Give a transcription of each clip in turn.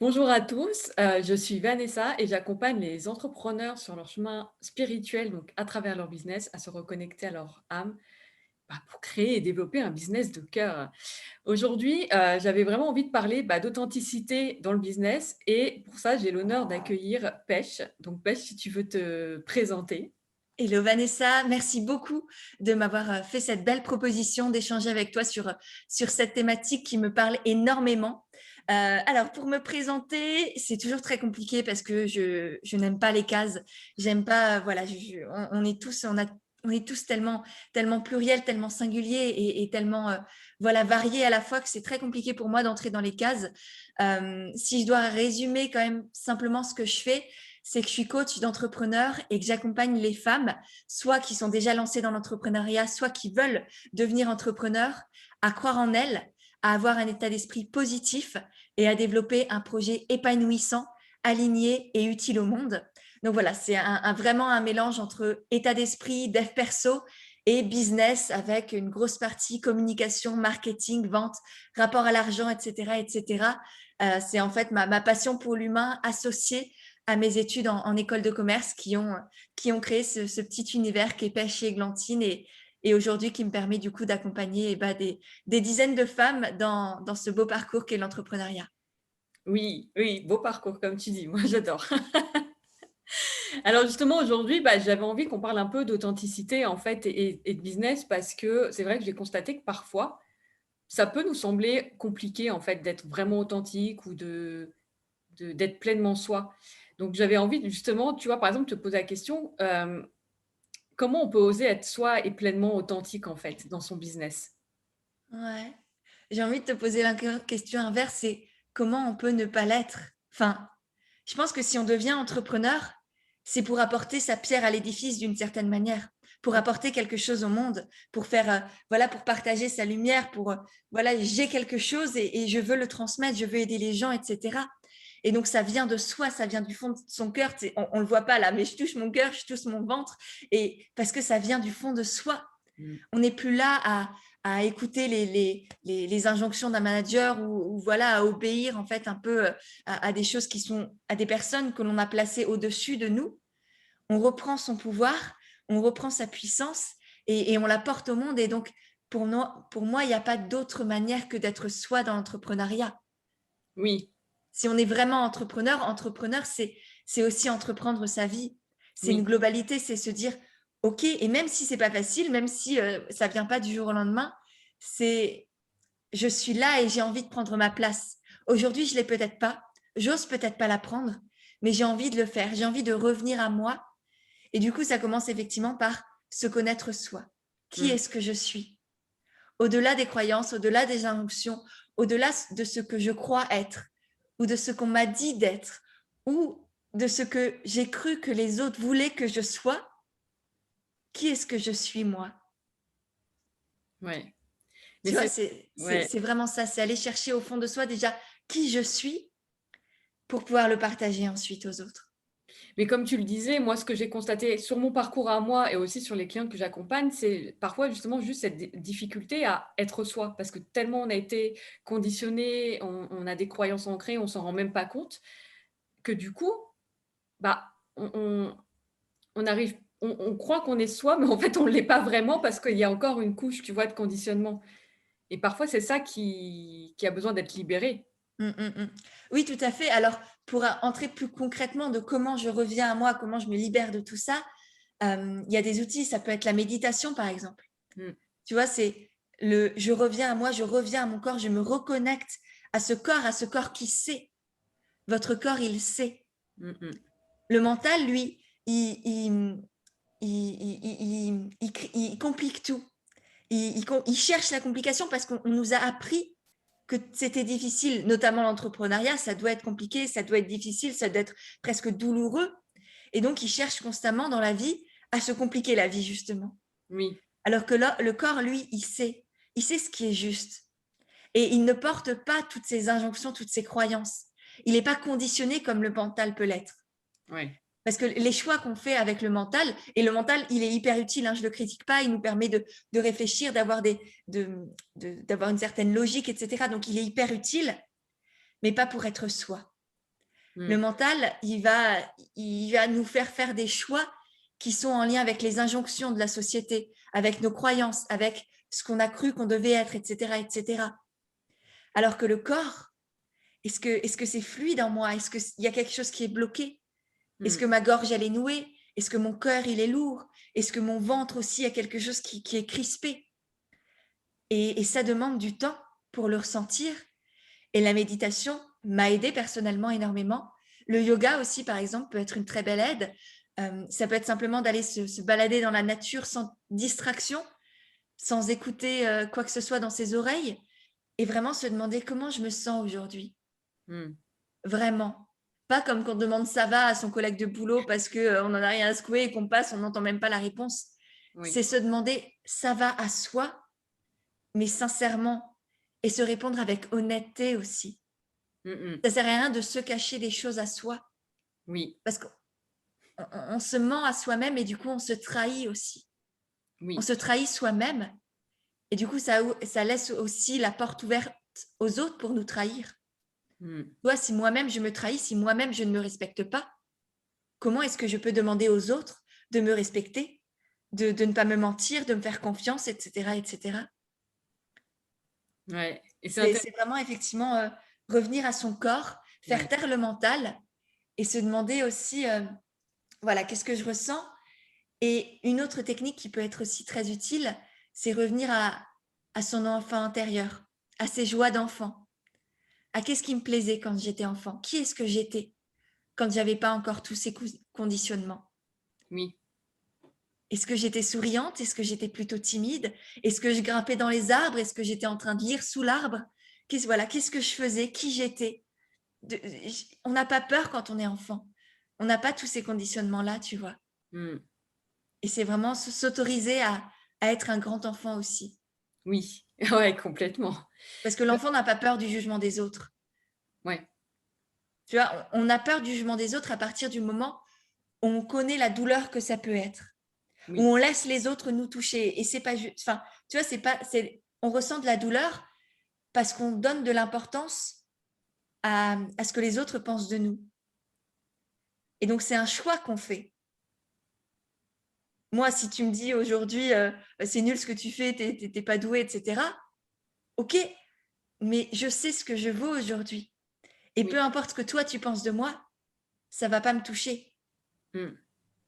Bonjour à tous, je suis Vanessa et j'accompagne les entrepreneurs sur leur chemin spirituel, donc à travers leur business, à se reconnecter à leur âme, pour créer et développer un business de cœur. Aujourd'hui, j'avais vraiment envie de parler, d'authenticité dans le business et pour ça, j'ai l'honneur d'accueillir Pêche. Donc Pêche, si tu veux te présenter. Hello Vanessa, merci beaucoup de m'avoir fait cette belle proposition d'échanger avec toi sur cette thématique qui me parle énormément. Alors pour me présenter, c'est toujours très compliqué parce que je n'aime pas les cases. J'aime pas, voilà, on est tous, on est tous tellement pluriels, tellement singuliers et tellement voilà variés à la fois que c'est très compliqué pour moi d'entrer dans les cases. Si je dois résumer quand même simplement ce que je fais, c'est que je suis coach d'entrepreneurs et que j'accompagne les femmes, soit qui sont déjà lancées dans l'entrepreneuriat, soit qui veulent devenir entrepreneurs, à croire en elles, à avoir un état d'esprit positif et à développer un projet épanouissant, aligné et utile au monde. Donc voilà, c'est vraiment un mélange entre état d'esprit, dev perso et business avec une grosse partie communication, marketing, vente, rapport à l'argent, etc. etc. C'est en fait ma passion pour l'humain associée à mes études en école de commerce qui ont créé ce petit univers qui est Pêche et Églantine et aujourd'hui qui me permet du coup d'accompagner des dizaines de femmes dans ce beau parcours qu'est l'entrepreneuriat. Oui, oui, beau parcours comme tu dis, moi j'adore. Alors justement aujourd'hui, j'avais envie qu'on parle un peu d'authenticité en fait et de business parce que c'est vrai que j'ai constaté que parfois, ça peut nous sembler compliqué, en fait, d'être vraiment authentique ou d'être pleinement soi. Donc j'avais envie justement, tu vois, par exemple, te poser la question, comment on peut oser être soi et pleinement authentique, en fait, dans son business? Ouais. J'ai envie de te poser la question inverse, c'est comment on peut ne pas l'être? Enfin, je pense que si on devient entrepreneur, c'est pour apporter sa pierre à l'édifice d'une certaine manière, pour Mmh, apporter quelque chose au monde, pour faire, voilà, pour partager sa lumière, pour, voilà, j'ai quelque chose et je veux le transmettre, je veux aider les gens, etc. Et donc, ça vient de soi, ça vient du fond de son cœur. On ne le voit pas là, mais je touche mon cœur, je touche mon ventre, et parce que ça vient du fond de soi. mmh. On n'est plus là à écouter les injonctions d'un manager ou voilà, à obéir en fait un peu à des choses qui sont à des personnes que l'on a placées au-dessus de nous. On reprend son pouvoir, on reprend sa puissance et on la porte au monde. Et donc, pour moi, il n'y a pas d'autre manière que d'être soi dans l'entrepreneuriat. Oui, Si on est vraiment entrepreneur, c'est aussi entreprendre sa vie. C'est une oui, globalité, c'est se dire, OK, et même si c'est pas facile, même si ça vient pas du jour au lendemain, c'est je suis là et j'ai envie de prendre ma place. Aujourd'hui, je l'ai peut-être pas, j'ose peut-être pas la prendre, mais j'ai envie de le faire, j'ai envie de revenir à moi. Et du coup, ça commence effectivement par se connaître soi. Qui mmh, est-ce que je suis? Au-delà des croyances, au-delà des injonctions, au-delà de ce que je crois être, ou de ce qu'on m'a dit d'être, ou de ce que j'ai cru que les autres voulaient que je sois, qui est-ce que je suis moi? ouais. Mais Tu vois, c'est ouais. c'est vraiment ça, c'est aller chercher au fond de soi déjà qui je suis pour pouvoir le partager ensuite aux autres. Mais comme tu le disais, moi, ce que j'ai constaté sur mon parcours à moi et aussi sur les clientes que j'accompagne, c'est parfois justement juste cette difficulté à être soi. Parce que tellement on a été conditionné, on a des croyances ancrées, on s'en rend même pas compte, que du coup, bah, on arrive, on croit qu'on est soi, mais en fait, on ne l'est pas vraiment parce qu'il y a encore une couche, tu vois, de conditionnement. Et parfois, c'est ça qui a besoin d'être libéré. Mmh, mmh, mmh. Oui, tout à fait. Alors, pour entrer plus concrètement de comment je reviens à moi, comment je me libère de tout ça, il y a des outils, ça peut être la méditation, par exemple. Mmh, Tu vois, c'est le je reviens à moi, je reviens à mon corps, je me reconnecte à ce corps qui sait. Votre corps, il sait. mmh mh. Le mental, lui, il complique tout. Il cherche la complication parce qu'on nous a appris que c'était difficile, notamment l'entrepreneuriat, ça doit être compliqué, ça doit être difficile, ça doit être presque douloureux. Et donc, il cherche constamment dans la vie à se compliquer la vie, justement. Oui, Alors que là, le corps, lui, il sait ce qui est juste. Et il ne porte pas toutes ces injonctions, toutes ces croyances. Il n'est pas conditionné comme le mental peut l'être. ouais. Parce que les choix qu'on fait avec le mental, et le mental, il est hyper utile, hein, je ne le critique pas, il nous permet de réfléchir, d'avoir une certaine logique, etc. Donc, il est hyper utile, mais pas pour être soi. Le Mm. mental, il va nous faire des choix qui sont en lien avec les injonctions de la société, avec nos croyances, avec ce qu'on a cru qu'on devait être, etc., etc. Alors que le corps, est-ce que c'est fluide en moi? Est-ce qu'il y a quelque chose qui est bloqué? Est-ce que Mm. ma gorge, elle est nouée? Est-ce que mon cœur, il est lourd? Est-ce que mon ventre aussi a quelque chose qui est crispé? Et ça demande du temps pour le ressentir. Et la méditation m'a aidé personnellement énormément. Le yoga aussi, par exemple, peut être une très belle aide. Ça peut être simplement d'aller se balader dans la nature sans distraction, sans écouter quoi que ce soit dans ses oreilles, et vraiment se demander comment je me sens aujourd'hui. Mm. Vraiment. Pas comme quand on demande ça va à son collègue de boulot parce qu'on n'en a rien à secouer et qu'on passe, on n'entend même pas la réponse. Oui. C'est se demander ça va à soi, mais sincèrement, et se répondre avec honnêteté aussi. Mm, mm. Ça sert à rien de se cacher des choses à soi Oui. parce qu'on on se ment à soi-même et du coup, on se trahit aussi. On Oui. se trahit soi-même et du coup, ça laisse aussi la porte ouverte aux autres pour nous trahir. Mm. Toi, si moi-même je me trahis, si moi-même je ne me respecte pas, comment est-ce que je peux demander aux autres de me respecter, de ne pas me mentir, de me faire confiance, etc., etc. Ouais. Et c'est intéressant. C'est vraiment effectivement revenir à son corps, faire Ouais. taire le mental et se demander aussi, voilà, qu'est-ce que je ressens. Et une autre technique qui peut être aussi très utile, c'est revenir à son enfant intérieur, à ses joies d'enfant, à qu'est-ce qui me plaisait quand j'étais enfant, qui est-ce que j'étais quand j'avais pas encore tous ces conditionnements. Oui. Est-ce que j'étais souriante? Est-ce que j'étais plutôt timide? Est-ce que je grimpais dans les arbres? Est-ce que j'étais en train de lire sous l'arbre? Qu'est-ce que je faisais? Qui j'étais? On n'a pas peur quand on est enfant. On n'a pas tous ces conditionnements-là, tu vois. Mm. Et c'est vraiment s'autoriser à être un grand enfant aussi. Oui. Ouais, complètement. Parce que l'enfant n'a pas peur du jugement des autres. Ouais. Tu vois, on a peur du jugement des autres à partir du moment où on connaît la douleur que ça peut être, où Oui. on laisse les autres nous toucher. Et c'est pas juste. Enfin, tu vois, c'est pas. On ressent de la douleur parce qu'on donne de l'importance à ce que les autres pensent de nous. Et donc, c'est un choix qu'on fait. Moi, si tu me dis aujourd'hui, c'est nul ce que tu fais, t'es pas doué, etc., ok, mais je sais ce que je vaux aujourd'hui. Et Oui. peu importe ce que toi, tu penses de moi, ça va pas me toucher. Mm.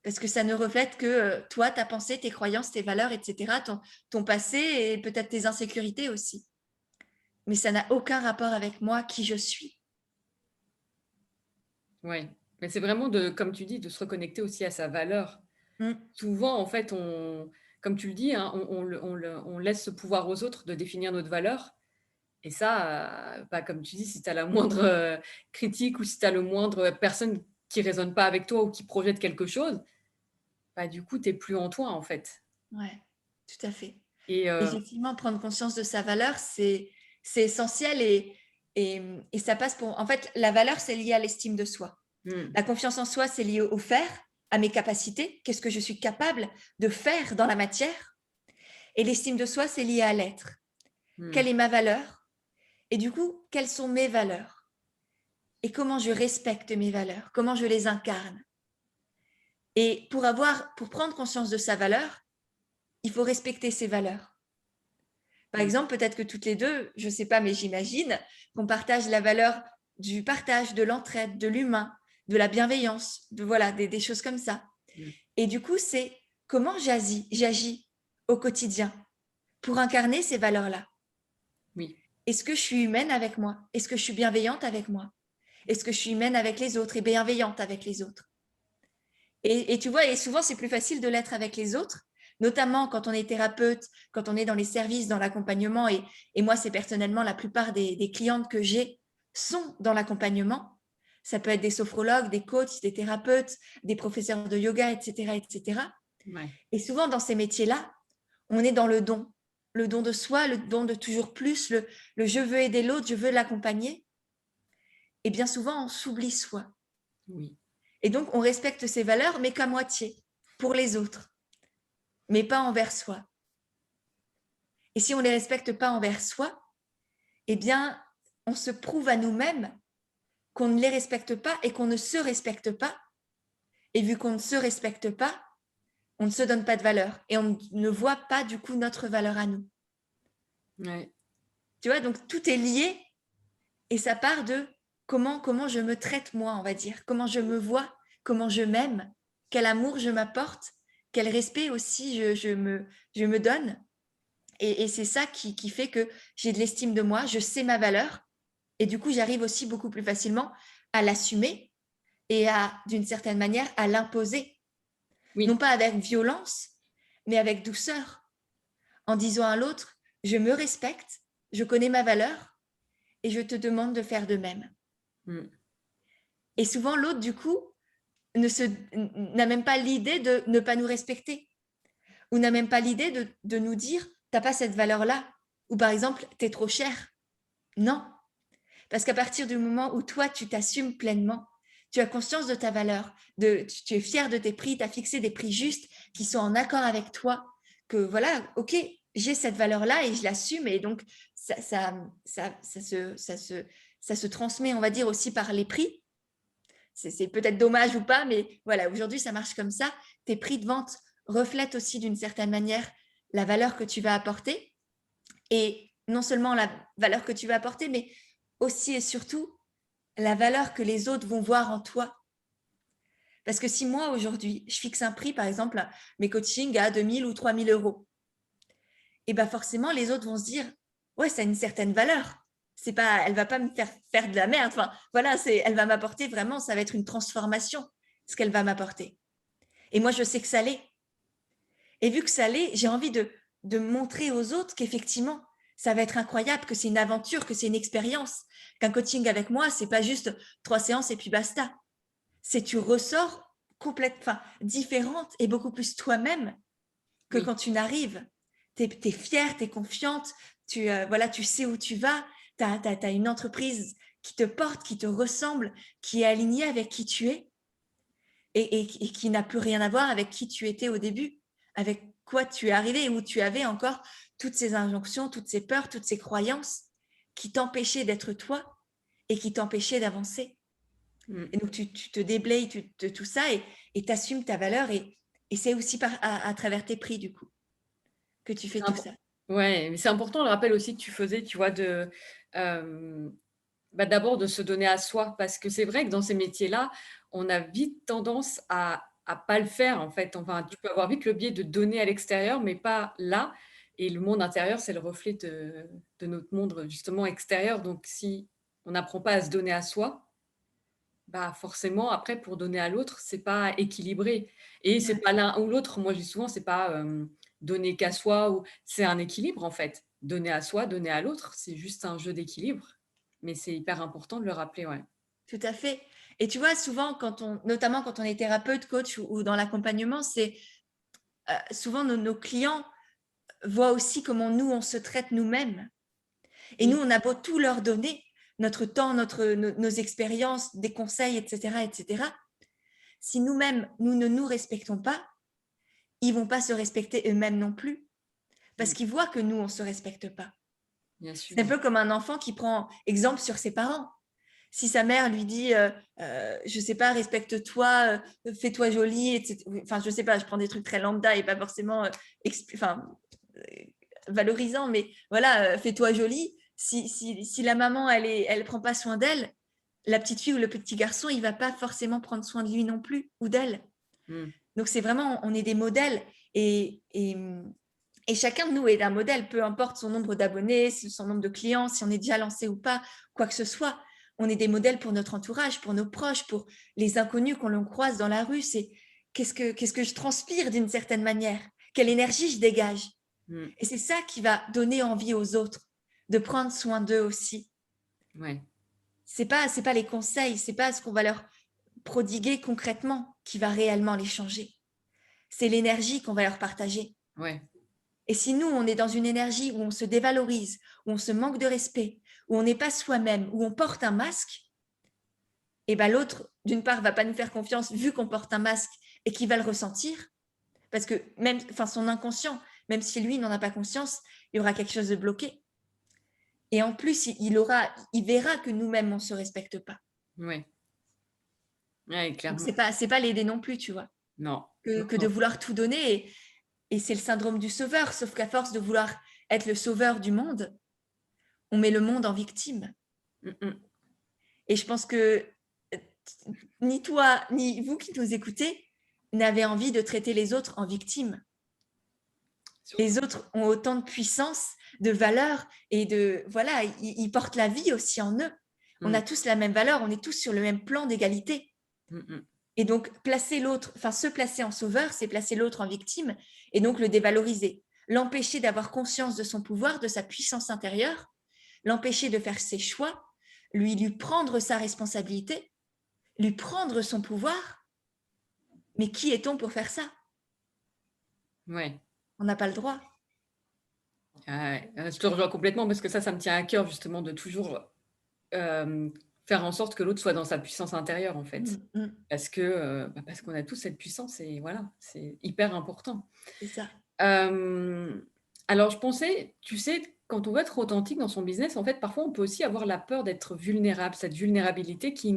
Parce que ça ne reflète que toi, ta pensée, tes croyances, tes valeurs, etc., ton passé et peut-être tes insécurités aussi. Mais ça n'a aucun rapport avec moi, qui je suis. Ouais. Mais c'est vraiment de, comme tu dis, de se reconnecter aussi à sa valeur. Mm. Souvent, en fait, comme tu le dis, hein, on laisse ce pouvoir aux autres de définir notre valeur. Et ça, bah, comme tu dis, si tu as la moindre critique ou si tu as le moindre personne qui résonne pas avec toi ou qui projette quelque chose, bah, du coup, tu es plus en toi, en fait. Ouais, tout à fait. Et Effectivement, prendre conscience de sa valeur, c'est essentiel et ça passe pour... En fait, la valeur, c'est lié à l'estime de soi. mmh, La confiance en soi, c'est lié au faire, à mes capacités, qu'est-ce que je suis capable de faire dans la matière. Et l'estime de soi, c'est lié à l'être. mmh, Quelle est ma valeur? Et du coup, quelles sont mes valeurs? Et comment je respecte mes valeurs? Comment je les incarne? Et pour prendre conscience de sa valeur, il faut respecter ses valeurs. Par mmh, exemple, peut-être que toutes les deux, je ne sais pas, mais j'imagine qu'on partage la valeur du partage, de l'entraide, de l'humain, de la bienveillance, de voilà, des choses comme ça. mmh, Et du coup, c'est comment j'agis au quotidien pour incarner ces valeurs-là. oui, Est-ce que je suis humaine avec moi? Est-ce que je suis bienveillante avec moi? Est-ce que je suis humaine avec les autres et bienveillante avec les autres? Et tu vois, et souvent, c'est plus facile de l'être avec les autres, notamment quand on est thérapeute, quand on est dans les services, dans l'accompagnement. Et moi, c'est personnellement la plupart des clientes que j'ai sont dans l'accompagnement. Ça peut être des sophrologues, des coachs, des thérapeutes, des professeurs de yoga, etc., etc. ouais, Et souvent, dans ces métiers-là, on est dans le don de soi, le don de toujours plus, le je veux aider l'autre, je veux l'accompagner. Et bien souvent, on s'oublie soi. oui, Et donc, on respecte ses valeurs, mais qu'à moitié, pour les autres, mais pas envers soi. Et si on ne les respecte pas envers soi, eh bien, on se prouve à nous-mêmes qu'on ne les respecte pas et qu'on ne se respecte pas. Et vu qu'on ne se respecte pas, on ne se donne pas de valeur et on ne voit pas du coup notre valeur à nous. Ouais. Tu vois, donc tout est lié et ça part de comment je me traite moi, on va dire, comment je me vois, comment je m'aime, quel amour je m'apporte, quel respect aussi je me donne. Et c'est ça qui fait que j'ai de l'estime de moi, je sais ma valeur et du coup, j'arrive aussi beaucoup plus facilement à l'assumer et d'une certaine manière, à l'imposer. Non Oui. pas avec violence, mais avec douceur, en disant à l'autre, je me respecte, je connais ma valeur et je te demande de faire de même. Mm. Et souvent, l'autre, du coup, n'a même pas l'idée de ne pas nous respecter ou n'a même pas l'idée de nous dire, t'as pas cette valeur-là. Ou par exemple, t'es trop cher. Non. Parce qu'à partir du moment où toi, tu t'assumes pleinement, tu as conscience de ta valeur, tu es fier de tes prix, tu as fixé des prix justes qui sont en accord avec toi, que voilà, ok, j'ai cette valeur-là et je l'assume et donc ça se transmet, on va dire, aussi par les prix. C'est peut-être dommage ou pas, mais voilà, aujourd'hui, ça marche comme ça. Tes prix de vente reflètent aussi d'une certaine manière la valeur que tu vas apporter et non seulement la valeur que tu vas apporter, mais aussi et surtout la valeur que les autres vont voir en toi. Parce que si moi, aujourd'hui, je fixe un prix, par exemple, mes coachings à 2000 ou 3000 euros, et bien forcément, les autres vont se dire, ouais, ça a une certaine valeur. C'est pas, elle va pas me faire de la merde. Enfin, voilà, elle va m'apporter vraiment, ça va être une transformation, ce qu'elle va m'apporter. Et moi, je sais que ça l'est. Et vu que ça l'est, j'ai envie de montrer aux autres qu'effectivement, ça va être incroyable, que c'est une aventure, que c'est une expérience, qu'un coaching avec moi, c'est pas juste 3 séances et puis basta. C'est tu ressors complètement différente et beaucoup plus toi-même que Oui. quand tu n'arrives. Tu es fière, tu es confiante, voilà, tu sais où tu vas, tu as une entreprise qui te porte, qui te ressemble, qui est alignée avec qui tu es et qui n'a plus rien à voir avec qui tu étais au début, avec quoi tu es arrivé et où tu avais encore toutes ces injonctions, toutes ces peurs, toutes ces croyances qui t'empêchaient d'être toi et qui t'empêchaient d'avancer. Mm. Et donc, tu te déblayes de tout ça et tu assumes ta valeur. Et c'est aussi à travers tes prix, du coup, que tu fais C'est tout impo ça. Ouais, mais c'est important le rappel aussi que tu faisais, tu vois, hem, d'abord de se donner à soi. Parce que c'est vrai que dans ces métiers-là, on a vite tendance à pas le faire, en fait. Enfin, tu peux avoir vite le biais de donner à l'extérieur, mais pas là et le monde intérieur, c'est le reflet de notre monde, justement, extérieur. Donc si on n'apprend pas à se donner à soi, bah, forcément, après, pour donner à l'autre, c'est pas équilibré et c'est Ouais, pas l'un ou l'autre. Moi, je dis souvent, c'est pas, donner qu'à soi ou c'est un équilibre, en fait. Donner à soi, donner à l'autre, c'est juste un jeu d'équilibre, mais c'est hyper important de le rappeler, ouais. tout à fait. Et tu vois, souvent, notamment quand on est thérapeute, coach ou dans l'accompagnement, c'est souvent nos clients voient aussi comment nous, on se traite nous-mêmes. Et nous, Oui, on a beau tout leur donner, notre temps, nos expériences, des conseils, etc., etc. Si nous-mêmes, nous ne nous respectons pas, ils vont pas se respecter eux-mêmes non plus. Parce mmh, qu'ils voient que nous, on ne se respecte pas. bien C'est un sûr. peu comme un enfant qui prend exemple sur ses parents. Si sa mère lui dit, je sais pas, respecte-toi, fais-toi jolie, etc. Enfin, je sais pas, je prends des trucs très lambda et pas forcément enfin, valorisant, mais voilà, fais-toi jolie. Si la maman, elle prend pas soin d'elle, la petite fille ou le petit garçon, il va pas forcément prendre soin de lui non plus ou d'elle. Mmh, Donc, c'est vraiment, on est des modèles et chacun de nous est un modèle, peu importe son nombre d'abonnés, son nombre de clients, si on est déjà lancé ou pas, quoi que ce soit. On est des modèles pour notre entourage, pour nos proches, pour les inconnus qu'on l'on croise dans la rue. C'est qu'est-ce que je transpire d'une certaine manière? Quelle énergie je dégage? mmh, Et c'est ça qui va donner envie aux autres de prendre soin d'eux aussi. ouais, C'est pas les conseils, c'est pas ce qu'on va leur prodiguer concrètement qui va réellement les changer. C'est l'énergie qu'on va leur partager. ouais, Et si nous, on est dans une énergie où on se dévalorise, où on se manque de respect, où on n'est pas soi-même, où on porte un masque, et ben l'autre, d'une part, va pas nous faire confiance vu qu'on porte un masque et qu'il va le ressentir, parce que même, enfin, son inconscient, même si lui n'en a pas conscience, il y aura quelque chose de bloqué. Et en plus, il verra que nous-mêmes, on ne se respecte pas. Ouais. Ouais, Donc, clairement. c'est pas l'aider non plus, tu vois, Non. Non, que de non. vouloir tout donner. Et c'est le syndrome du sauveur, sauf qu'à force de vouloir être le sauveur du monde, on met le monde en victime. Mmh mh. Et je pense que ni toi, ni vous qui nous écoutez, n'avez envie de traiter les autres en victimes. Surtout Les autres ont autant de puissance, de valeur et de voilà, ils portent la vie aussi en eux. On a mmh. tous la même valeur, on est tous sur le même plan d'égalité. Mmh mh. Et donc placer l'autre, enfin se placer en sauveur, c'est placer l'autre en victime et donc le dévaloriser, l'empêcher d'avoir conscience de son pouvoir, de sa puissance intérieure, l'empêcher de faire ses choix, lui prendre sa responsabilité, lui prendre son pouvoir. Mais qui est-on pour faire ça? Ouais. On n'a pas le droit. Ah ouais, je te rejoins complètement parce que ça me tient à cœur justement de toujours, faire en sorte que l'autre soit dans sa puissance intérieure, en fait. Mmh, mmh, Parce que, parce qu'on a tous cette puissance et voilà, c'est hyper important. c'est ça. Hem, alors je pensais, tu sais, quand on veut être authentique dans son business, en fait, parfois on peut aussi avoir la peur d'être vulnérable, cette vulnérabilité qui,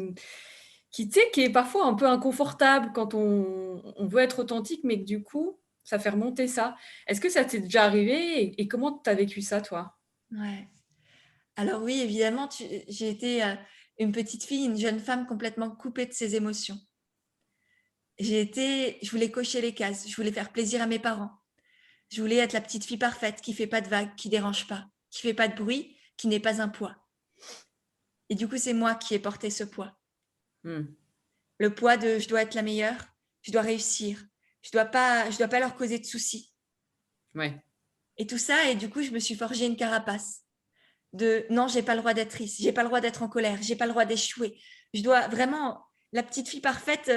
tu sais, qui est parfois un peu inconfortable quand on veut être authentique, mais que du coup, ça fait remonter ça. Est-ce que ça t'est déjà arrivé et comment tu as vécu ça, toi? Ouais. Alors oui, évidemment, j'ai été, une petite fille, une jeune femme complètement coupée de ses émotions. Je voulais cocher les cases, je voulais faire plaisir à mes parents. Je voulais être la petite fille parfaite qui fait pas de vagues, qui dérange pas, qui fait pas de bruit, qui n'est pas un poids. Et du coup, c'est moi qui ai porté ce poids. Mmh. Le poids de je dois être la meilleure, je dois réussir, je dois pas leur causer de soucis. Ouais. Et tout ça, et du coup, je me suis forgé une carapace de non, j'ai pas le droit d'être triste, j'ai pas le droit d'être en colère, j'ai pas le droit d'échouer. Je dois vraiment la petite fille parfaite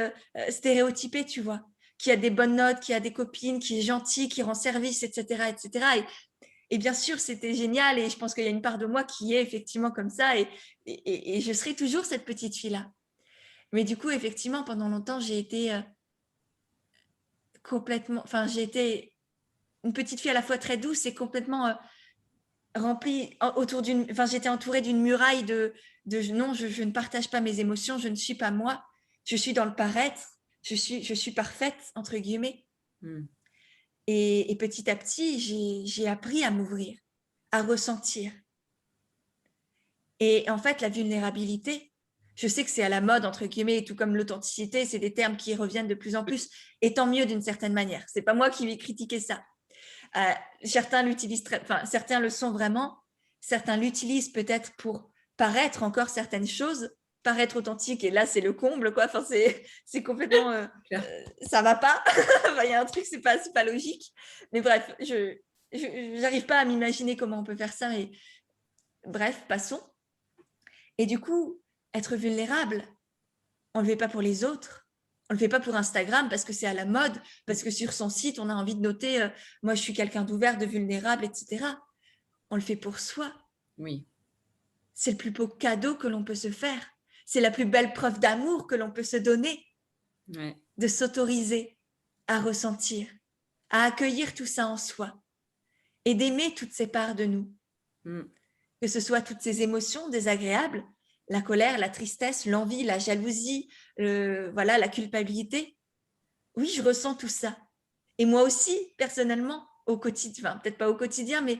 stéréotypée, tu vois, qui a des bonnes notes, qui a des copines, qui est gentille, qui rend service, etc., etc. Et bien sûr, c'était génial et je pense qu'il y a une part de moi qui est effectivement comme ça et je serai toujours cette petite fille-là. Mais du coup, effectivement, pendant longtemps, j'ai été complètement, enfin, j'ai été une petite fille à la fois très douce et complètement remplie autour d'une, enfin, j'étais entourée d'une muraille de non, je ne partage pas mes émotions, je ne suis pas moi, je suis dans le paraître, je suis parfaite, entre guillemets. Mmh. Et petit à petit, j'ai appris à m'ouvrir, à ressentir. Et en fait, la vulnérabilité, je sais que c'est à la mode, entre guillemets, tout comme l'authenticité, c'est des termes qui reviennent de plus en plus, et tant mieux d'une certaine manière. C'est pas moi qui vais critiquer ça. Euh, certains l'utilisent enfin, certains le sont vraiment, certains l'utilisent peut-être pour paraître encore certaines choses, paraître authentique, et là, c'est le comble, quoi. Enfin, c'est complètement, Clair. ça va pas. Il y a un truc, c'est pas logique. Mais bref, j'arrive pas à m'imaginer comment on peut faire ça, mais bref, passons. Et du coup, être vulnérable, on ne le fait pas pour les autres. On ne le fait pas pour Instagram parce que c'est à la mode, parce que sur son site, on a envie de noter moi, je suis quelqu'un d'ouvert, de vulnérable, etc. On le fait pour soi. Oui. C'est le plus beau cadeau que l'on peut se faire. C'est la plus belle preuve d'amour que l'on peut se donner, Ouais. de s'autoriser à ressentir, à accueillir tout ça en soi et d'aimer toutes ces parts de nous, Mmh. que ce soit toutes ces émotions désagréables, la colère, la tristesse, l'envie, la jalousie, voilà, la culpabilité. Oui, je ressens tout ça. Et moi aussi, personnellement, au quotidien, enfin, peut-être pas au quotidien, mais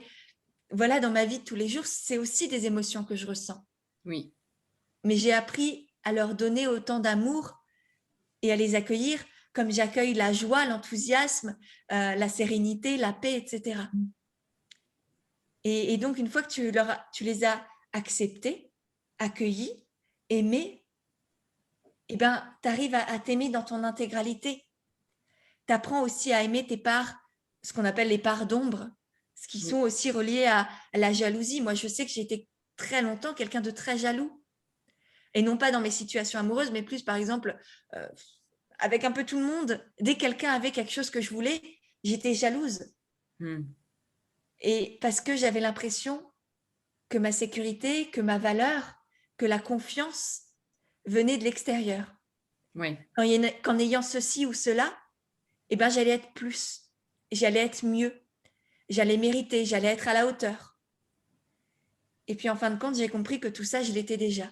voilà, dans ma vie de tous les jours, c'est aussi des émotions que je ressens. Oui. Mais j'ai appris à leur donner autant d'amour et à les accueillir comme j'accueille la joie, l'enthousiasme, la sérénité, la paix, etc. Et donc, une fois que tu les as acceptés, accueillis, aimés, eh ben, tu arrives à t'aimer dans ton intégralité. Tu apprends aussi à aimer tes parts, ce qu'on appelle les parts d'ombre, ce qui Oui. sont aussi reliées à la jalousie. Moi, je sais que j'ai été très longtemps quelqu'un de très jaloux. Et non pas dans mes situations amoureuses, mais plus, par exemple, euh, avec un peu tout le monde. Dès que quelqu'un avait quelque chose que je voulais, j'étais jalouse. Mmh. Et parce que j'avais l'impression que ma sécurité, que ma valeur, que la confiance venait de l'extérieur. Ouais. Qu'en ayant ceci ou cela, eh ben, j'allais être plus, j'allais être mieux, j'allais mériter, j'allais être à la hauteur. Et puis en fin de compte, j'ai compris que tout ça, je l'étais déjà.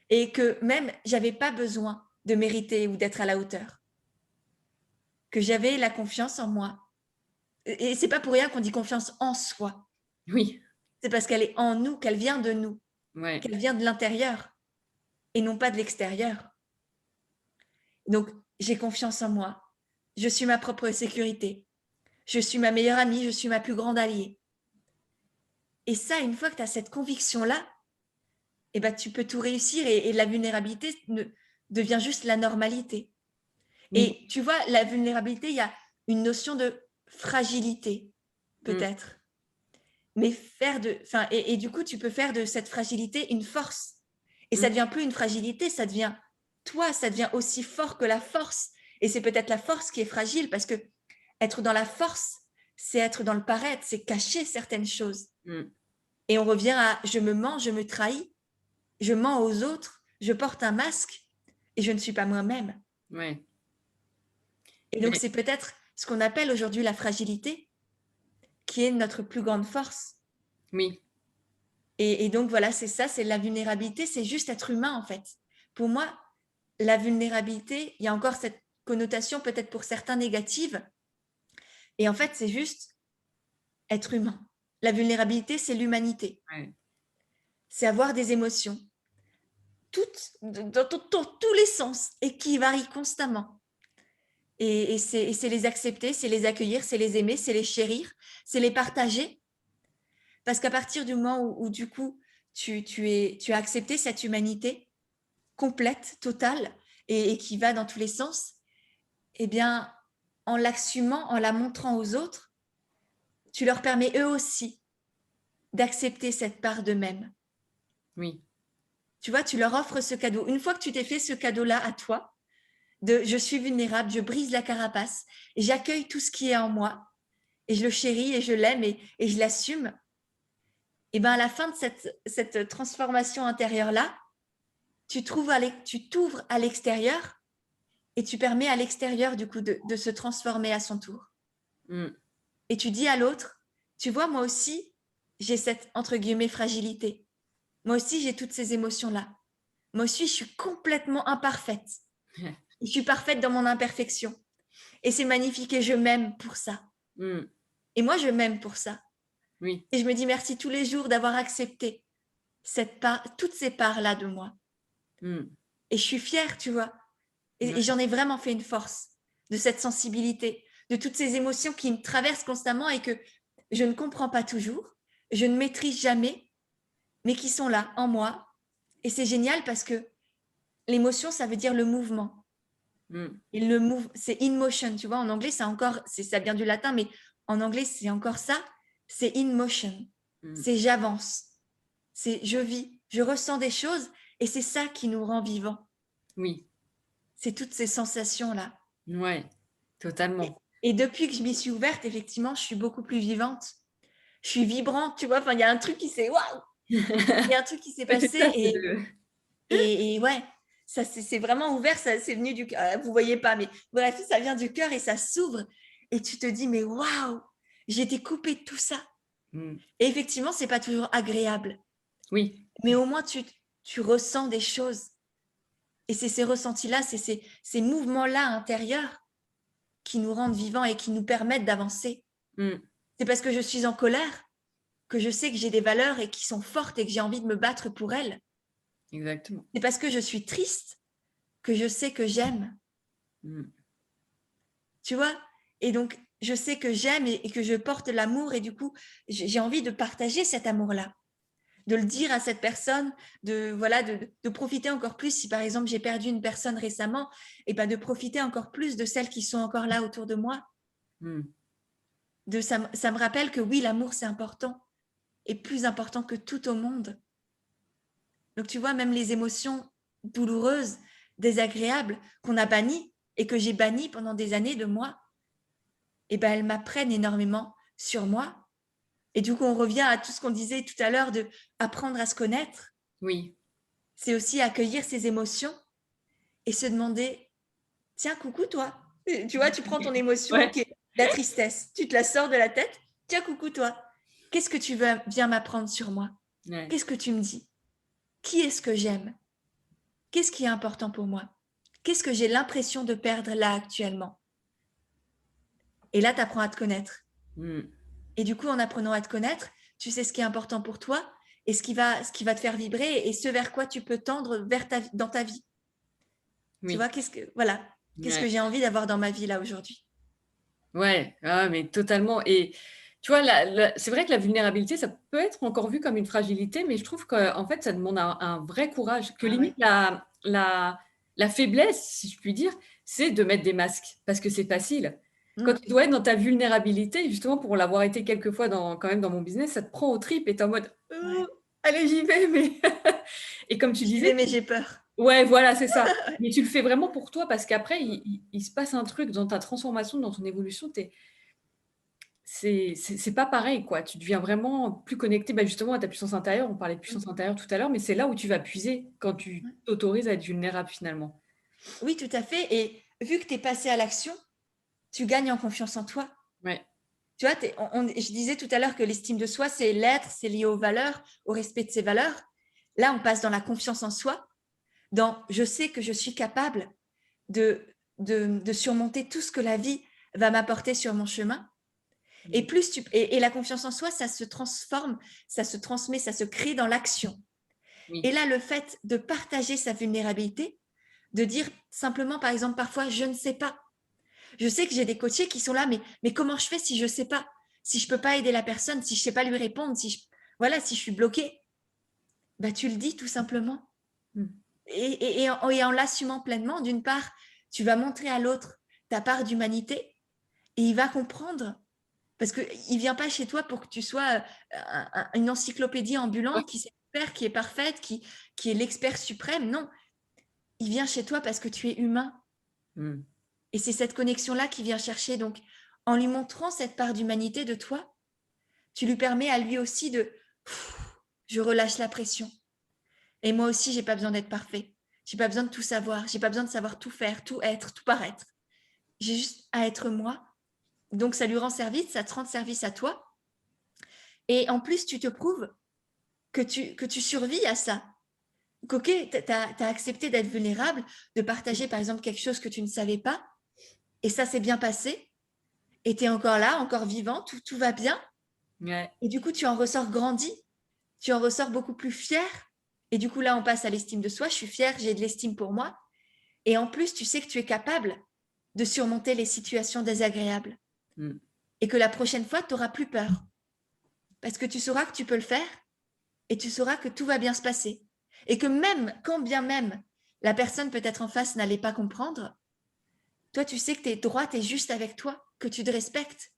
et que même j'avais pas besoin de mériter ou d'être à la hauteur, que j'avais la confiance en moi. Et c'est pas pour rien qu'on dit confiance en soi. Oui, C'est parce qu'elle est en nous, qu'elle vient de nous, ouais. qu'elle vient de l'intérieur et non pas de l'extérieur. Donc, j'ai confiance en moi. Je suis ma propre sécurité. Je suis ma meilleure amie, je suis ma plus grande alliée. Et ça, une fois que tu as cette conviction-là, eh ben, tu peux tout réussir et la vulnérabilité devient juste la normalité. Oui. Et tu vois, la vulnérabilité, il y a une notion de fragilité, Mmh. peut-être. Mais et du coup, tu peux faire de cette fragilité une force. Et ça Mmh. devient plus une fragilité, ça devient toi, ça devient aussi fort que la force. Et c'est peut-être la force qui est fragile parce que être dans la force, c'est être dans le paraître, c'est cacher certaines choses. Mmh. Et on revient à je me mens, je me trahis, je mens aux autres, je porte un masque et je ne suis pas moi-même. Ouais. Et donc, Mais c'est peut-être ce qu'on appelle aujourd'hui la fragilité qui est notre plus grande force. oui. Et donc, voilà, c'est ça, c'est la vulnérabilité, c'est juste être humain, en fait. Pour moi, la vulnérabilité, il y a encore cette connotation peut-être pour certains négative. Et en fait, c'est juste être humain. La vulnérabilité, c'est l'humanité. Ouais. C'est avoir des émotions, toutes, dans tous les sens, et qui varient constamment. Et c'est les accepter, c'est les accueillir, c'est les aimer, c'est les chérir, c'est les partager. Parce qu'à partir du moment où du coup, tu as accepté cette humanité complète, totale, et qui va dans tous les sens, eh bien, en l'assumant, en la montrant aux autres, tu leur permets eux aussi d'accepter cette part d'eux-mêmes. Oui. Tu vois, tu leur offres ce cadeau. Une fois que tu t'es fait ce cadeau-là à toi, de je suis vulnérable, je brise la carapace, et j'accueille tout ce qui est en moi, et je le chéris, et je l'aime, et je l'assume, et bien à la fin de cette transformation intérieure-là, tu t'ouvres à l'extérieur, et tu permets à l'extérieur, du coup, de se transformer à son tour. Mmh. Et tu dis à l'autre, tu vois, moi aussi, j'ai cette, entre guillemets, fragilité. Moi aussi, j'ai toutes ces émotions-là. Moi aussi, je suis complètement imparfaite. Je suis parfaite dans mon imperfection. Et c'est magnifique et je m'aime pour ça. Mmh. Et moi, je m'aime pour ça. Oui. Et je me dis merci tous les jours d'avoir accepté cette part, toutes ces parts-là de moi. Mmh. Et je suis fière, tu vois. Et Ouais. j'en ai vraiment fait une force de cette sensibilité, de toutes ces émotions qui me traversent constamment et que je ne comprends pas toujours, je ne maîtrise jamais, mais qui sont là en moi. Et c'est génial parce que l'émotion, ça veut dire le mouvement. Mmh. Et le move, c'est in motion, tu vois. En anglais, c'est encore, ça vient du latin, mais en anglais, c'est encore ça. C'est in motion. Mmh. C'est j'avance. C'est je vis, je ressens des choses et c'est ça qui nous rend vivants. Oui. C'est toutes ces sensations-là. Ouais. Et, Totalement. et depuis que je m'y suis ouverte, effectivement, je suis beaucoup plus vivante. Je suis vibrante, tu vois. Enfin, il y a un truc qui s'est, waouh, il y a un truc qui s'est Ouais, c'est passé ça, c'est et, le et, et ouais, ça c'est vraiment ouvert, ça c'est venu du cœur. Vous voyez pas, mais bref, ça vient du cœur et ça s'ouvre. Et tu te dis, mais waouh, j'ai été coupée de tout ça. mmh. Et effectivement, c'est pas toujours agréable, Oui. mais au moins tu ressens des choses. Et c'est ces ressentis-là, c'est ces mouvements-là intérieurs qui nous rendent vivants et qui nous permettent d'avancer. Mmh. C'est parce que je suis en colère que je sais que j'ai des valeurs et qui sont fortes et que j'ai envie de me battre pour elles. Exactement. C'est parce que je suis triste que je sais que j'aime. Mmh. Tu vois? Et donc, je sais que j'aime et que je porte l'amour et du coup, j'ai envie de partager cet amour-là, de le dire à cette personne, voilà, de profiter encore plus. Si par exemple j'ai perdu une personne récemment, et ben de profiter encore plus de celles qui sont encore là autour de moi. Mmh. Ça me rappelle que oui, l'amour c'est important et plus important que tout au monde. Donc tu vois, même les émotions douloureuses, désagréables qu'on a bannies et que j'ai bannies pendant des années de moi, et ben elles m'apprennent énormément sur moi. Et du coup, on revient à tout ce qu'on disait tout à l'heure de apprendre à se connaître. Oui. C'est aussi accueillir ses émotions et se demander, tiens, coucou toi. Tu vois, tu prends ton émotion, Ouais. ok, la tristesse, tu te la sors de la tête, tiens, coucou toi. Qu'est-ce que viens m'apprendre sur moi? Ouais. Qu'est-ce que tu me dis? Qui est-ce que j'aime? qu'est-ce qui est important pour moi? Qu'est-ce que j'ai l'impression de perdre là actuellement? Et là, tu apprends à te connaître. Mm. Et du coup, en apprenant à te connaître, tu sais ce qui est important pour toi et ce qui va te faire vibrer et ce vers quoi tu peux tendre dans ta vie. Tu Oui. vois, qu'est-ce que Ouais. j'ai envie d'avoir dans ma vie là aujourd'hui? Ouais, ah, mais totalement. Et tu vois, c'est vrai que la vulnérabilité, ça peut être encore vu comme une fragilité, mais je trouve qu'en fait, ça demande un vrai courage. Que Ah limite, ouais. la faiblesse, si je puis dire, c'est de mettre des masques, parce que c'est facile. Quand Mm. tu dois être dans ta vulnérabilité, justement, pour l'avoir été quelques fois quand même dans mon business, ça te prend aux tripes et tu es en mode Ouais. allez, j'y vais, mais. Et comme tu J'y disais, vais, mais j'ai peur. ouais, voilà, c'est ça. Mais tu le fais vraiment pour toi parce qu'après, il se passe un truc dans ta transformation, dans ton évolution. C'est pas pareil, quoi. Tu deviens vraiment plus connecté, bah, justement à ta puissance intérieure. On parlait de Mm. puissance intérieure tout à l'heure, mais c'est là où tu vas puiser quand tu Ouais. t'autorises à être vulnérable finalement. Oui, tout à fait. Et vu que tu es passé à l'action, tu gagnes en confiance en toi. Ouais. Tu vois, je disais tout à l'heure que l'estime de soi, c'est l'être, c'est lié aux valeurs, au respect de ses valeurs. Là, on passe dans la confiance en soi, dans je sais que je suis capable de surmonter tout ce que la vie va m'apporter sur mon chemin. Et, Mmh. et la confiance en soi, ça se transforme, ça se transmet, ça se crée dans l'action. Et Oui. là, le fait de partager sa vulnérabilité, de dire simplement, par exemple, parfois, je ne sais pas. Je sais que j'ai des coachés qui sont là, mais comment je fais si je ne sais pas? Si je ne peux pas aider la personne, si je ne sais pas lui répondre, voilà, si je suis bloquée, bah, tu le dis tout simplement. Mmh. Et en l'assumant pleinement, d'une part, tu vas montrer à l'autre ta part d'humanité et il va comprendre. Parce qu'il ne vient pas chez toi pour que tu sois une encyclopédie Ouais. ambulante qui sait faire, qui est parfaite, qui est l'expert suprême. Non, il vient chez toi parce que tu es humain. Mmh. Et c'est cette connexion-là qui vient chercher. Donc, en lui montrant cette part d'humanité de toi, tu lui permets à lui aussi de je relâche la pression. Et moi aussi, j'ai pas besoin d'être parfait. J'ai pas besoin de tout savoir. J'ai pas besoin de savoir tout faire, tout être, tout paraître. J'ai juste à être moi. Donc, ça lui rend service, ça te rend service à toi. Et en plus, tu te prouves que tu survis à ça. Ok, tu as accepté d'être vulnérable, de partager par exemple quelque chose que tu ne savais pas, et ça s'est bien passé, et tu es encore là, encore vivant, tout va bien, Ouais. et du coup tu en ressors grandi, tu en ressors beaucoup plus fier, et du coup là on passe à l'estime de soi, je suis fière, j'ai de l'estime pour moi, et en plus tu sais que tu es capable de surmonter les situations désagréables, Mmh. et que la prochaine fois tu n'auras plus peur, parce que tu sauras que tu peux le faire, et tu sauras que tout va bien se passer. Et que même, quand bien même la personne peut-être en face n'allait pas comprendre, toi tu sais que tu es droite et juste avec toi, que tu te respectes,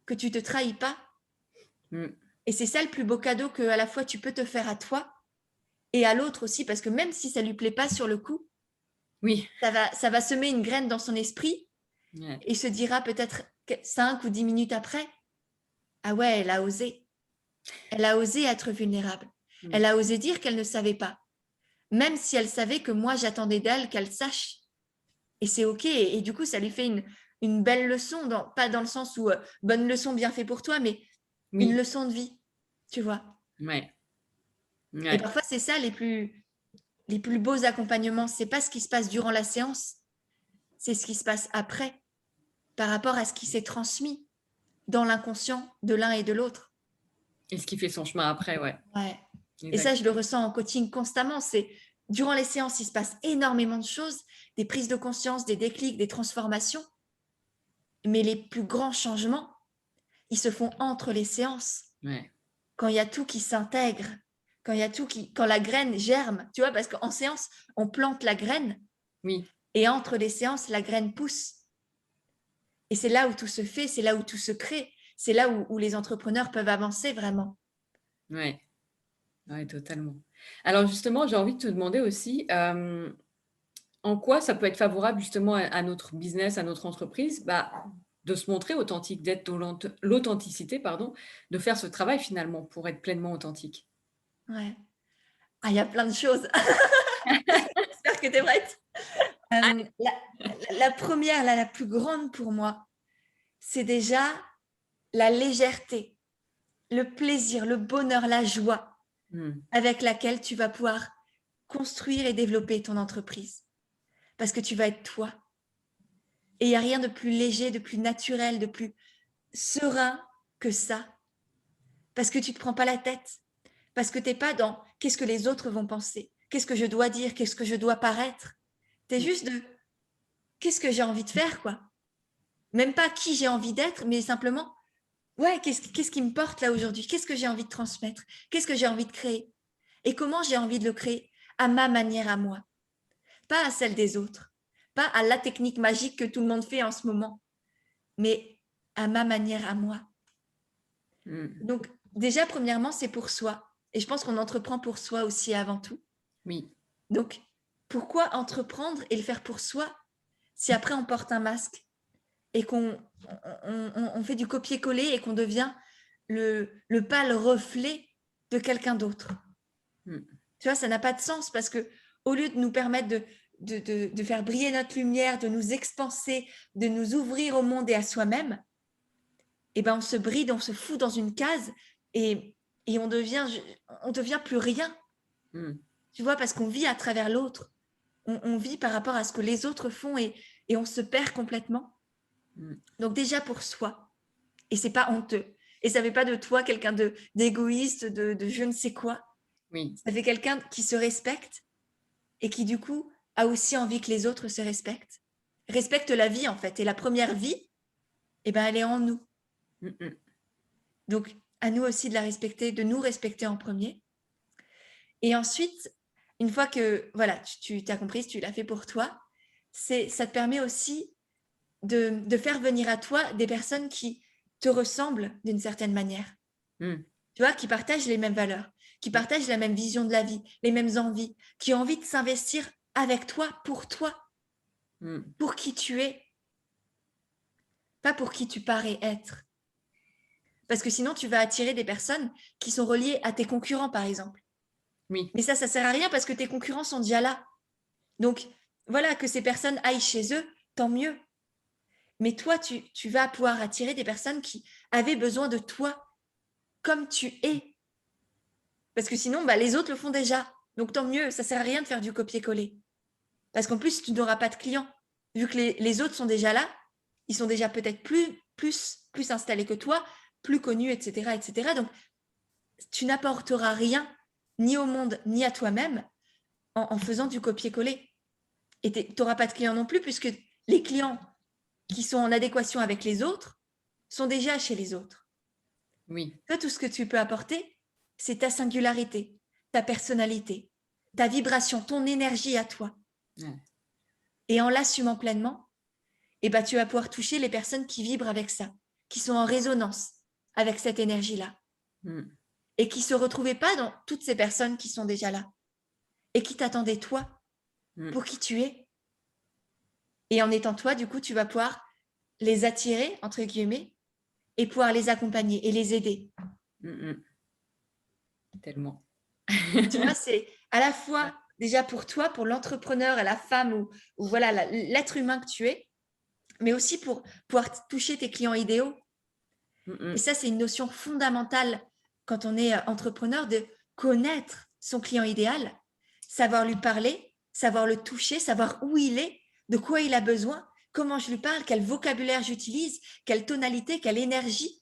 que tu te trahis pas. Mmh. Et c'est ça le plus beau cadeau que à la fois tu peux te faire à toi et à l'autre aussi, parce que même si ça lui plaît pas sur le coup, Oui. ça va semer une graine dans son esprit Ouais. et se dira peut-être 5 ou 10 minutes après, ah ouais, elle a osé. Elle a osé être vulnérable. Mmh. Elle a osé dire qu'elle ne savait pas. Même si elle savait que moi, j'attendais d'elle qu'elle sache. Et c'est OK. Et du coup, ça lui fait une belle leçon, pas dans le sens où bonne leçon, bien fait pour toi, mais une Oui. leçon de vie, tu vois. Ouais. Et Ouais. parfois, c'est ça les plus beaux accompagnements. C'est pas ce qui se passe durant la séance, c'est ce qui se passe après, par rapport à ce qui s'est transmis dans l'inconscient de l'un et de l'autre. Et ce qui fait son chemin après, ouais. Ouais. Et Exact. ça, je le ressens en coaching constamment. C'est durant les séances, il se passe énormément de choses, des prises de conscience, des déclics, des transformations. Mais les plus grands changements, ils se font entre les séances, Ouais. quand il y a tout qui s'intègre, quand la graine germe, tu vois, parce qu'en séance, on plante la graine Oui. et entre les séances, la graine pousse. Et c'est là où tout se fait, c'est là où tout se crée, c'est là où les entrepreneurs peuvent avancer vraiment. Ouais. Ouais, totalement. Alors justement, j'ai envie de te demander aussi, en quoi ça peut être favorable justement à notre business, à notre entreprise, bah, de se montrer authentique, d'être dans l'authenticité, pardon, de faire ce travail finalement pour être pleinement authentique? Ouais. Ah, il y a plein de choses. J'espère que tu es prête. La première, la plus grande pour moi, c'est déjà la légèreté, le plaisir, le bonheur, la joie Mmh. avec laquelle tu vas pouvoir construire et développer ton entreprise. Parce que tu vas être toi. Et il n'y a rien de plus léger, de plus naturel, de plus serein que ça. Parce que tu ne te prends pas la tête. Parce que tu n'es pas dans qu'est-ce que les autres vont penser, qu'est-ce que je dois dire, qu'est-ce que je dois paraître. Tu es juste de qu'est-ce que j'ai envie de faire, quoi. Même pas qui j'ai envie d'être, mais simplement, ouais, qu'est-ce qui me porte là aujourd'hui? Qu'est-ce que j'ai envie de transmettre? Qu'est-ce que j'ai envie de créer? Et comment j'ai envie de le créer? À ma manière, à moi. Pas à celle des autres. Pas à la technique magique que tout le monde fait en ce moment, mais à ma manière, à moi. Donc, déjà, premièrement, c'est pour soi. Et je pense qu'on entreprend pour soi aussi avant tout. Oui. Donc, pourquoi entreprendre et le faire pour soi si après on porte un masque et qu'on on fait du copier-coller et qu'on devient le pâle reflet de quelqu'un d'autre? Tu vois, ça n'a pas de sens parce que au lieu de nous permettre de faire briller notre lumière, de nous expanser, de nous ouvrir au monde et à soi-même, eh ben on se bride, on se fout dans une case et on devient plus rien. Tu vois, parce qu'on vit à travers l'autre. On vit par rapport à ce que les autres font et on se perd complètement. Donc déjà pour soi, et c'est pas honteux. Et ça fait pas de toi quelqu'un d'égoïste, de je ne sais quoi. Oui. Ça fait quelqu'un qui se respecte et qui du coup a aussi envie que les autres se respectent. Respecte la vie en fait. Et la première vie, eh ben, elle est en nous. Donc à nous aussi de la respecter, de nous respecter en premier. Et ensuite, une fois que voilà, tu as compris, tu l'as fait pour toi, ça te permet aussi de faire venir à toi des personnes qui te ressemblent d'une certaine manière. Tu vois, qui partagent les mêmes valeurs, qui partagent la même vision de la vie, les mêmes envies, qui ont envie de s'investir avec toi, pour qui tu es, pas pour qui tu parais être. Parce que sinon, tu vas attirer des personnes qui sont reliées à tes concurrents, par exemple. Oui. Mais ça sert à rien parce que tes concurrents sont déjà là. Donc, voilà, que ces personnes aillent chez eux, tant mieux. Mais toi, tu vas pouvoir attirer des personnes qui avaient besoin de toi comme tu es. Parce que sinon, bah, les autres le font déjà. Donc, tant mieux, ça sert à rien de faire du copier-coller. Parce qu'en plus, tu n'auras pas de clients. Vu que les autres sont déjà là, ils sont déjà peut-être plus installés que toi, plus connus, etc., etc. Donc, tu n'apporteras rien, ni au monde, ni à toi-même, en faisant du copier-coller. Et tu n'auras pas de clients non plus, puisque les clients qui sont en adéquation avec les autres sont déjà chez les autres. Oui. Toi, tout ce que tu peux apporter, c'est ta singularité, ta personnalité, ta vibration, ton énergie à toi. Et en l'assumant pleinement, eh ben, tu vas pouvoir toucher les personnes qui vibrent avec ça, qui sont en résonance avec cette énergie-là. Et qui ne se retrouvaient pas dans toutes ces personnes qui sont déjà là. Et qui t'attendaient toi, pour qui tu es. Et en étant toi, du coup, tu vas pouvoir les attirer, entre guillemets, et pouvoir les accompagner et les aider. Tellement. Tu vois, c'est à la fois déjà pour toi, pour l'entrepreneur et la femme ou voilà l'être humain que tu es, mais aussi pour pouvoir toucher tes clients idéaux. Et ça, c'est une notion fondamentale quand on est entrepreneur, de connaître son client idéal, savoir lui parler, savoir le toucher, savoir où il est, de quoi il a besoin, comment je lui parle, quel vocabulaire j'utilise, quelle tonalité, quelle énergie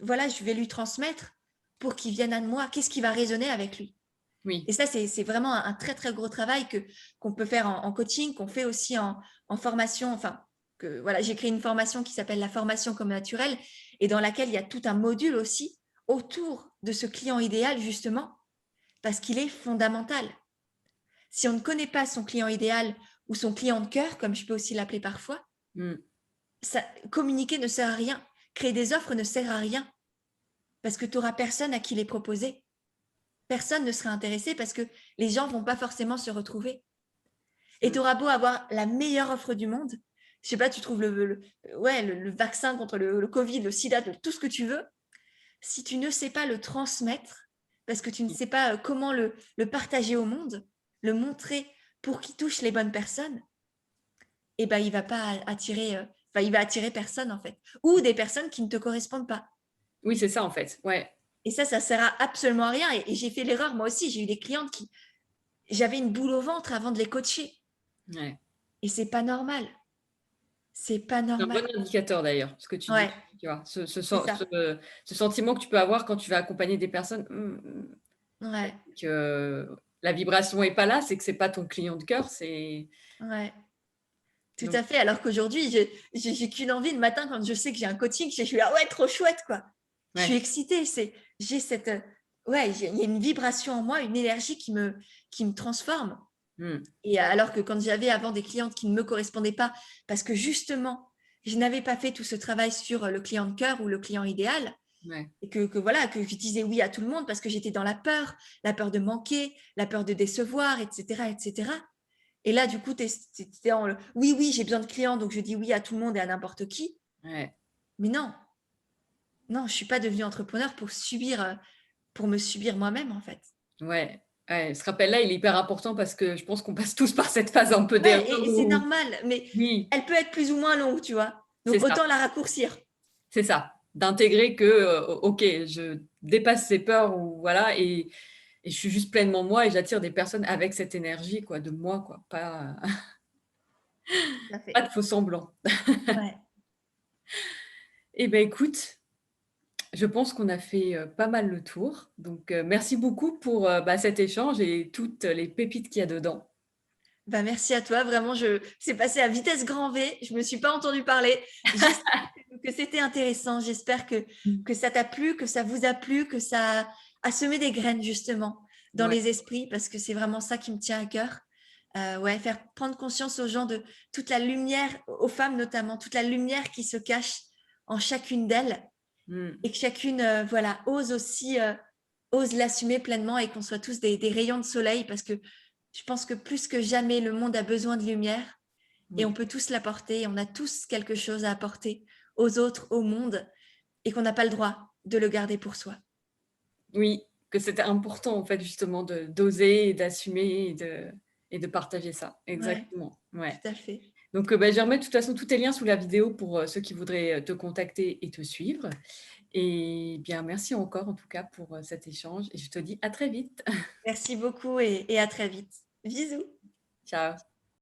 voilà, je vais lui transmettre pour qu'il vienne à moi, qu'est-ce qui va résonner avec lui. Oui. Et ça, c'est vraiment un très, très gros travail qu'on peut faire en coaching, qu'on fait aussi en formation. Enfin, voilà, j'ai créé une formation qui s'appelle la formation comme naturelle et dans laquelle il y a tout un module aussi autour de ce client idéal, justement, parce qu'il est fondamental. Si on ne connaît pas son client idéal ou son client de cœur, comme je peux aussi l'appeler parfois, communiquer ne sert à rien. Créer des offres ne sert à rien parce que tu n'auras personne à qui les proposer. Personne ne sera intéressé parce que les gens ne vont pas forcément se retrouver. Et tu auras beau avoir la meilleure offre du monde, je sais pas, tu trouves le vaccin contre le Covid, le sida, tout ce que tu veux, si tu ne sais pas le transmettre, parce que tu ne sais pas comment le partager au monde, le montrer pour qu'il touche les bonnes personnes, eh ben, il va pas attirer, il va attirer personne en fait, ou des personnes qui ne te correspondent pas. Oui, c'est ça en fait, ouais. Et ça sert à absolument à rien. Et j'ai fait l'erreur, moi aussi, j'ai eu des clientes qui j'avais une boule au ventre avant de les coacher. Ouais. Et c'est pas normal. C'est pas C'est un normal. bon indicateur d'ailleurs, ce que tu dis, Ouais, tu vois? c'est ça. Ce sentiment que tu peux avoir quand tu vas accompagner des personnes, Ouais, que la vibration est pas là, c'est que c'est pas ton client de cœur, c'est ouais. Tout donc à fait. Alors qu'aujourd'hui, j'ai qu'une envie le matin quand je sais que j'ai un coaching, je suis là, ouais, trop chouette, quoi. Je suis ouais. excitée. J'ai cette, ouais, il y a une vibration en moi, une énergie qui me transforme. Mmh. Et alors que quand j'avais avant des clientes qui ne me correspondaient pas, parce que justement, je n'avais pas fait tout ce travail sur le client de cœur ou le client idéal, Ouais. et voilà, que je disais oui à tout le monde parce que j'étais dans la peur de manquer, la peur de décevoir, etc., etc. Et là, du coup, t'es en oui, oui, j'ai besoin de clients, donc je dis oui à tout le monde et à n'importe qui. Ouais. Mais non, non, je suis pas devenue entrepreneur pour me subir moi-même, en fait. Ouais. Ouais, ce rappel-là, il est hyper important parce que je pense qu'on passe tous par cette phase un peu d'erreur Ouais, et c'est où normal, mais oui, elle peut être plus ou moins longue, tu vois. c'est Donc ça, autant la raccourcir. c'est ça. D'intégrer que, OK, je dépasse ces peurs ou voilà et je suis juste pleinement moi et j'attire des personnes avec cette énergie quoi, de moi quoi, pas Tout à fait. pas de faux semblants. Ouais. Eh ben écoute, je pense qu'on a fait, pas mal le tour. Donc, merci beaucoup pour, cet échange et toutes les pépites qu'il y a dedans. Bah, merci à toi. Vraiment, c'est passé à vitesse grand V. Je me suis pas entendu parler. J'espère que c'était intéressant. J'espère Mmh. que ça t'a plu, que ça vous a plu, que ça a semé des graines, justement, dans Ouais. les esprits, parce que c'est vraiment ça qui me tient à cœur. Ouais, faire prendre conscience aux gens de toute la lumière, aux femmes notamment, toute la lumière qui se cache en chacune d'elles Mmh. et que chacune, voilà, ose aussi, ose l'assumer pleinement et qu'on soit tous des rayons de soleil parce que je pense que plus que jamais, le monde a besoin de lumière et on Oui. peut tous l'apporter. On a tous quelque chose à apporter aux autres, au monde et qu'on n'a pas le droit de le garder pour soi. Oui, que c'était important en fait justement de d'oser et d'assumer et de partager ça. Ouais, Exactement, ouais. tout à fait. Donc, je vais remettre de toute façon tous tes liens sous la vidéo pour, ceux qui voudraient, te contacter et te suivre et bien merci encore en tout cas pour, cet échange et je te dis à très vite. Merci beaucoup et à très vite. Bisous. Ciao.